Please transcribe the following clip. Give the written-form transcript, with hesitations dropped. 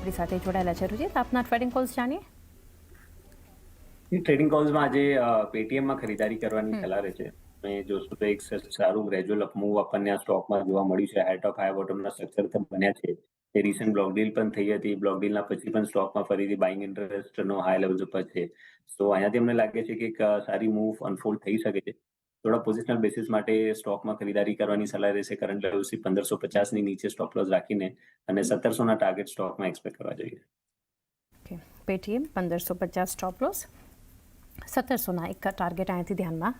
આપણી સાથે જોડાયેલા છે. રુચિત, આપના ટ્રેડિંગ કોલ્સ જાણીએ. ટ્રેડિંગ કોલ્સમાં આજે પેટીએમમાં ખરીદારી કરવાની સલાહ રહે છે. મેં જોશું તો એક સારું ગ્રેજ્યુઅલ અપમૂવ આપણને આ સ્ટોકમાં જોવા મળ્યું છે. હાઈટ ઓફ હાઈ બોટમના સ્ટ્રક્ચર બન્યા છે. એ રિસન્ટ બ્લોક ડીલ પણ થઈ હતી. બ્લોક ડીલના પછી પણ સ્ટોકમાં ફરીથી બાઇંગ ઇન્ટરેસ્ટનો હાઈ લેવલ ઉપર છે. સો અહીંયાથી અમને લાગે છે કે એક સારી મૂવ અનફોલ્ડ થઈ શકે છે. થોડા પોઝિશનલ બેસિસ માટે સ્ટોકમાં ખરીદારી કરવાની સલાહ રહેશે. કરંટ લેવલ્સથી 1550ની નીચે સ્ટોપ લોસ રાખીને અને 1700ના ટાર્ગેટ સ્ટોકમાં એક્સપેક્ટ કરવા જોઈએ. પેટીએમ 1550 સ્ટોપ લોસ, 1700ના એક ટાર્ગેટ અહીંયાથી ધ્યાનમાં